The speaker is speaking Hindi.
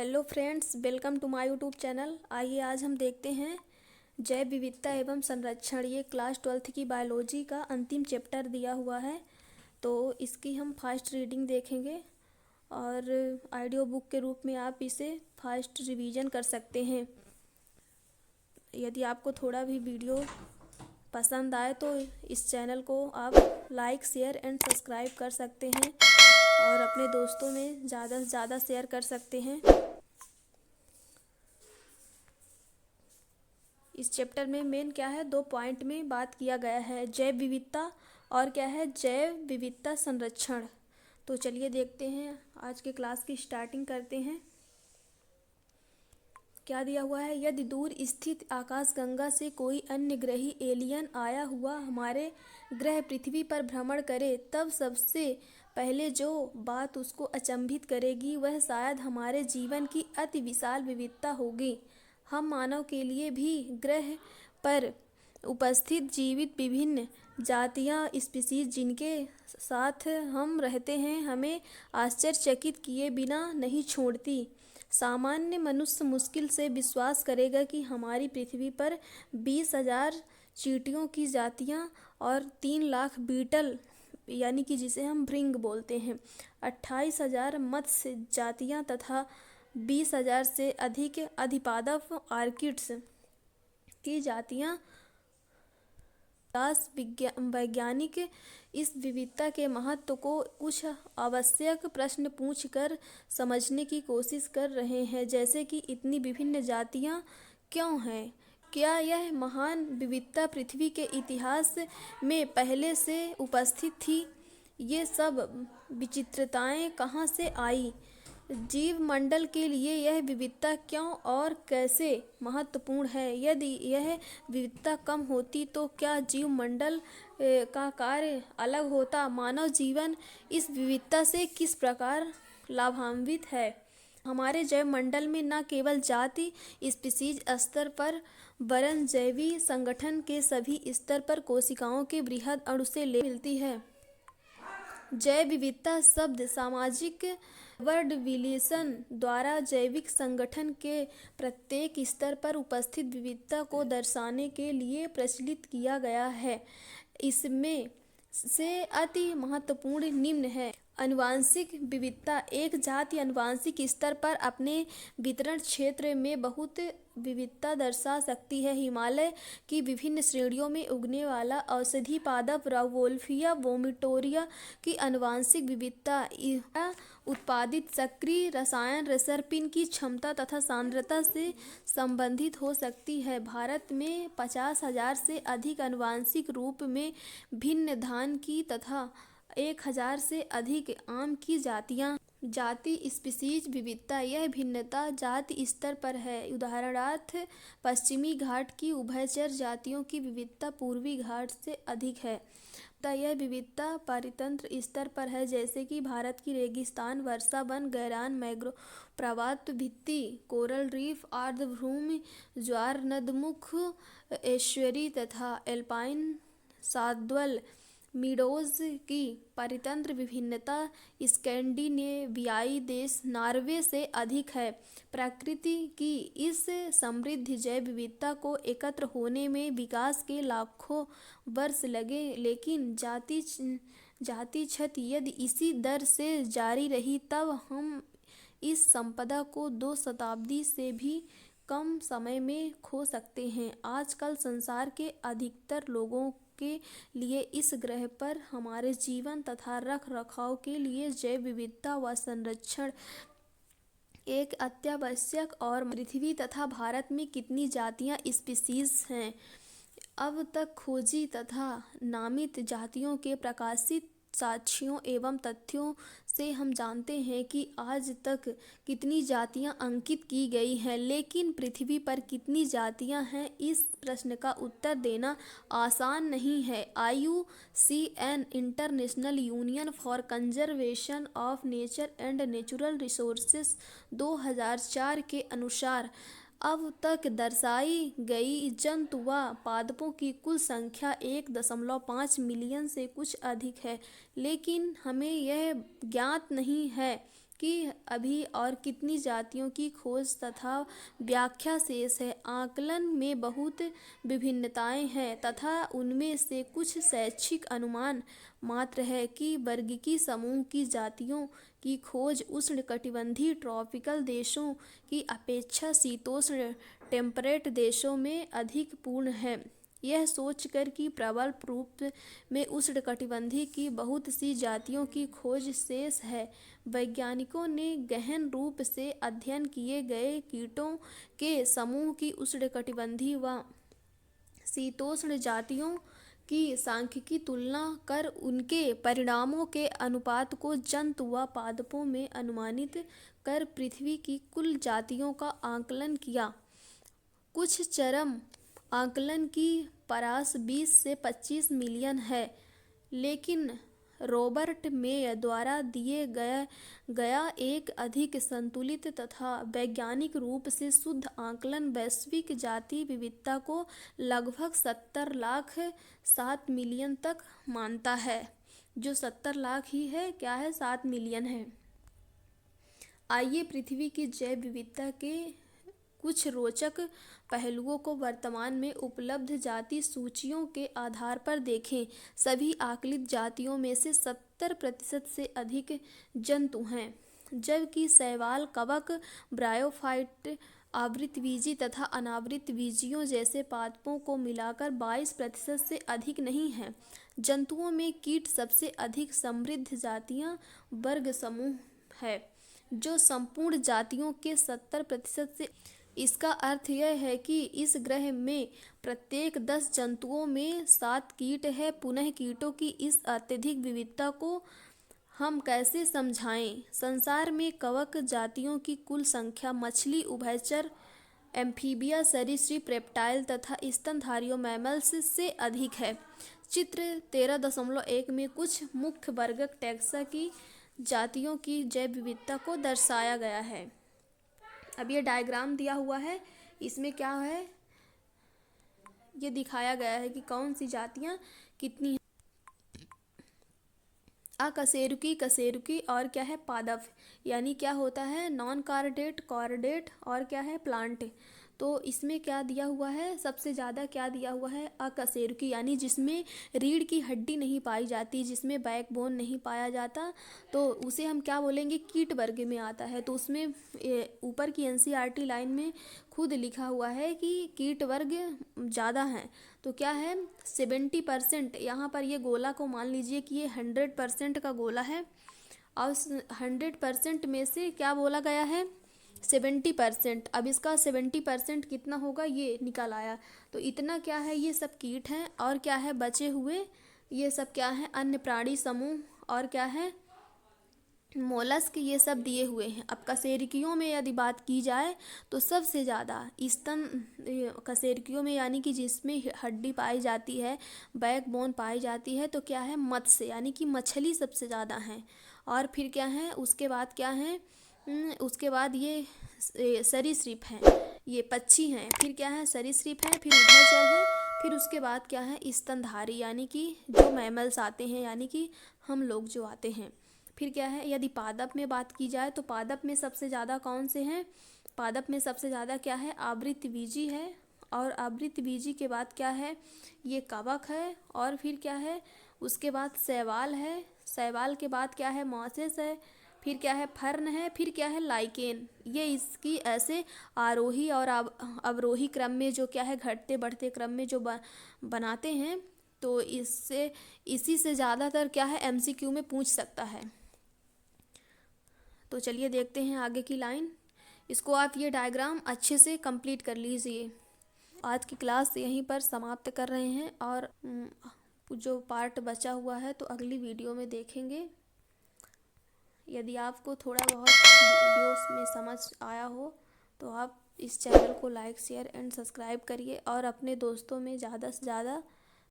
Hello friends, welcome to my YouTube channel. आइए आज हम देखते हैं जैव विविधता एवं संरक्षण। ये क्लास 12th की बायोलॉजी का अंतिम चैप्टर दिया हुआ है, तो इसकी हम फास्ट रीडिंग देखेंगे और ऑडियो बुक के रूप में आप इसे फास्ट रिवीजन कर सकते हैं। यदि आपको थोड़ा भी वीडियो पसंद आए तो इस चैनल को आप लाइक, शेयर एंड सब्सक्राइब कर सकते हैं और अपने दोस्तों में ज़्यादा से ज़्यादा शेयर कर सकते हैं। इस चैप्टर में मेन क्या है, 2 पॉइंट में बात किया गया है, जैव विविधता और क्या है, जैव विविधता संरक्षण। तो चलिए देखते हैं, आज के क्लास की स्टार्टिंग करते हैं। क्या दिया हुआ है, यदि दूर स्थित आकाशगंगा से कोई अन्य ग्रही एलियन आया हुआ हमारे ग्रह पृथ्वी पर भ्रमण करे, तब सबसे पहले जो बात उसको अचंभित करेगी वह शायद हमारे जीवन की अति विशाल विविधता होगी। हम मानव के लिए भी ग्रह पर उपस्थित जीवित विभिन्न जातियां, स्पीसीज जिनके साथ हम रहते हैं, हमें आश्चर्यचकित किए बिना नहीं छोड़ती। सामान्य मनुष्य मुश्किल से विश्वास करेगा कि हमारी पृथ्वी पर 20,000 चींटियों की जातियां और 3 लाख बीटल यानी कि जिसे हम भृंग बोलते हैं, 28,000 मत्स्य जातियां तथा 20,000 से अधिक अधिपादप ऑर्किड्स की जातियां। वैज्ञानिक इस विविधता के महत्व को कुछ आवश्यक प्रश्न पूछकर समझने की कोशिश कर रहे हैं, जैसे कि इतनी विभिन्न जातियां क्यों हैं? क्या यह महान विविधता पृथ्वी के इतिहास में पहले से उपस्थित थी? ये सब विचित्रताएं कहाँ से आई? जीव मंडल के लिए यह विविधता क्यों और कैसे महत्वपूर्ण है? यदि यह विविधता कम होती तो क्या जीव मंडल का कार्य अलग होता? मानव जीवन इस विविधता से किस प्रकार लाभान्वित है? हमारे जैव मंडल में न केवल जाति स्पीसीज स्तर पर वरन जैवीय संगठन के सभी स्तर पर कोशिकाओं के बृहद अणु से मिलती है। जैव विविधता शब्द सामाजिक वर्ड विलेशन द्वारा जैविक संगठन के प्रत्येक स्तर पर उपस्थित विविधता को दर्शाने के लिए प्रचलित किया गया है। इसमें से अति महत्वपूर्ण निम्न है। आनुवंशिक विविधता। एक जाति आनुवंशिक स्तर पर अपने वितरण क्षेत्र में बहुत विविधता दर्शा सकती है। हिमालय की विभिन्न श्रेणियों में उगने वाला औषधि पादप राउवोल्फिया वोमिटोरिया की आनुवंशिक विविधता उत्पादित सक्रिय रसायन रेसरपिन की क्षमता तथा सांद्रता से संबंधित हो सकती है। भारत में 50,000 से अधिक आनुवंशिक रूप में भिन्न धान की तथा 1,000 से अधिक आम की जातियां। जाति स्पीसीज विविधता। यह भिन्नता जाति स्तर पर है। उदाहरणार्थ, पश्चिमी घाट की उभयचर जातियों की विविधता पूर्वी घाट से अधिक है। यह विविधता परितंत्र स्तर पर है, जैसे कि भारत की रेगिस्तान, वर्षा वन, गैरान, मैंग्रोव, प्रवाल भित्ति, कोरल रीफ, आर्द्रभूमि, ज्वार नदमुख, एस्चुरी तथा एल्पाइन साल्तवैल मीडोज की परितंत्र विभिन्नता स्कैंडिनेवियाई देश नॉर्वे से अधिक है। प्रकृति की इस समृद्ध जैव विविधता को एकत्र होने में विकास के लाखों वर्ष लगे, लेकिन जाति क्षति यदि इसी दर से जारी रही तब हम इस संपदा को 2 शताब्दी से भी कम समय में खो सकते हैं। आजकल संसार के अधिकतर लोगों के लिए इस ग्रह पर हमारे जीवन तथा रख रखाव के लिए जैव विविधता व संरक्षण एक अत्यावश्यक और पृथ्वी तथा भारत में कितनी जातियां स्पीसीज हैं? अब तक खोजी तथा नामित जातियों के प्रकाशित साक्ष्यों एवं तथ्यों से हम जानते हैं कि आज तक कितनी जातियां अंकित की गई हैं, लेकिन पृथ्वी पर कितनी जातियां हैं, इस प्रश्न का उत्तर देना आसान नहीं है। IUCN international union for conservation of nature and natural resources 2004 के अनुसार अब तक दर्शाई गई जंतु व पादपों की कुल संख्या 1.5 मिलियन से कुछ अधिक है, लेकिन हमें यह ज्ञात नहीं है कि अभी और कितनी जातियों की खोज तथा व्याख्या शेष है। आकलन में बहुत विभिन्नताएं हैं तथा उनमें से कुछ शैक्षिक अनुमान मात्र है कि वर्गीकी समूह की जातियों की खोज उष्णकटिबंधीय ट्रॉपिकल देशों की अपेक्षा शीतोष्ण टेम्परेट देशों में अधिक पूर्ण है। यह सोचकर कि प्रबल रूप में उष्णकटिबंधीय की बहुत सी जातियों की खोज शेष है, वैज्ञानिकों ने गहन रूप से अध्ययन किए गए कीटों के समूह की उष्णकटिबंधीय व शीतोष्ण जातियों की सांख्यिकी तुलना कर उनके परिणामों के अनुपात को जंतु व पादपों में अनुमानित कर पृथ्वी की कुल जातियों का आकलन किया। कुछ चरम आकलन की परास 20 से 25 मिलियन है, लेकिन रॉबर्ट मेयर द्वारा दिए गया एक अधिक संतुलित तथा वैज्ञानिक रूप से शुद्ध आकलन वैश्विक जाति विविधता को लगभग 70 लाख 7 मिलियन तक मानता है, जो 70 लाख ही है, क्या है, 7 मिलियन है। आइए पृथ्वी की जैव विविधता के कुछ रोचक पहलुओं को वर्तमान में उपलब्ध जाति सूचियों के आधार पर देखें। सभी आकलित जातियों में से 70% से अधिक जंतु हैं, जबकि शैवाल, कवक, ब्रायोफाइट, आवृतबीजी तथा अनावृतबीजियों जैसे पादपों को मिलाकर 22% से अधिक नहीं हैं। जंतुओं में कीट सबसे अधिक समृद्ध जातियां वर्ग समूह है, जो संपूर्ण जातियों के 70% से। इसका अर्थ यह है कि इस ग्रह में प्रत्येक 10 जंतुओं में 7 कीट है। पुनः कीटों की इस अत्यधिक विविधता को हम कैसे समझाएं? संसार में कवक जातियों की कुल संख्या मछली, उभयचर, एम्फीबिया, सरीसृप, रेप्टाइल तथा स्तनधारियों मैमल्स से अधिक है। चित्र 13.1 में कुछ मुख्य वर्गक टैक्सा की जातियों की जैव विविधता को दर्शाया गया है। अब ये डायग्राम दिया हुआ है, इसमें क्या है, ये दिखाया गया है कि कौन सी जातियां कितनी हैं। अकशेरुकी, कशेरुकी और क्या है, पादप, यानी क्या होता है, नॉन कॉर्डेट, कॉर्डेट और क्या है, प्लांट। तो इसमें क्या दिया हुआ है, सबसे ज़्यादा क्या दिया हुआ है, अकशेरुकी, यानी जिसमें रीढ़ की हड्डी नहीं पाई जाती, जिसमें बैकबोन नहीं पाया जाता, तो उसे हम क्या बोलेंगे, कीट वर्ग में आता है। तो उसमें ऊपर की NCERT लाइन में खुद लिखा हुआ है कि कीट वर्ग ज़्यादा हैं। तो क्या है, 70%। यहाँ पर ये गोला को मान लीजिए कि ये 100% का गोला है और 100% में से क्या बोला गया है, 70%। अब इसका 70% कितना होगा, ये निकल आया। तो इतना क्या है, ये सब कीट हैं और क्या है, बचे हुए ये सब क्या है, अन्य प्राणी समूह और क्या है, मोलस्क, ये सब दिए हुए हैं। अब कशेरुकियों में यदि बात की जाए तो सबसे ज़्यादा स्तन कशेरुकियों में, यानी कि जिसमें हड्डी पाई जाती है, बैकबोन पाई जाती है, तो क्या है, मत्स्य, यानी कि मछली सबसे ज़्यादा है। और फिर क्या है, उसके बाद क्या है, उसके बाद ये सरीसृप हैं, ये पक्षी हैं। फिर क्या है, सरीसृप है, फिर उभयचर है, फिर उसके बाद क्या है, स्तनधारी, यानी कि जो मैमल्स आते हैं, यानी कि हम लोग जो आते हैं। फिर क्या है, यदि पादप में बात की जाए तो पादप में सबसे ज़्यादा कौन से हैं, पादप में सबसे ज़्यादा क्या है, आवृतबीजी है। और आवृतबीजी के बाद क्या है, ये कवक है। और फिर क्या है, उसके बाद शैवाल है। शैवाल के बाद क्या है, मॉसेस है। फिर क्या है, फर्न है। फिर क्या है, लाइकेन। ये इसकी ऐसे आरोही और अवरोही क्रम में जो क्या है, घटते बढ़ते क्रम में जो बनाते हैं। तो इसी से ज़्यादातर क्या है, MCQ में पूछ सकता है। तो चलिए देखते हैं आगे की लाइन। इसको आप ये डायग्राम अच्छे से कंप्लीट कर लीजिए। आज की क्लास यहीं पर समाप्त कर रहे हैं और जो पार्ट बचा हुआ है तो अगली वीडियो में देखेंगे। यदि आपको थोड़ा बहुत वीडियोस में समझ आया हो तो आप इस चैनल को लाइक, शेयर एंड सब्सक्राइब करिए और अपने दोस्तों में ज़्यादा से ज़्यादा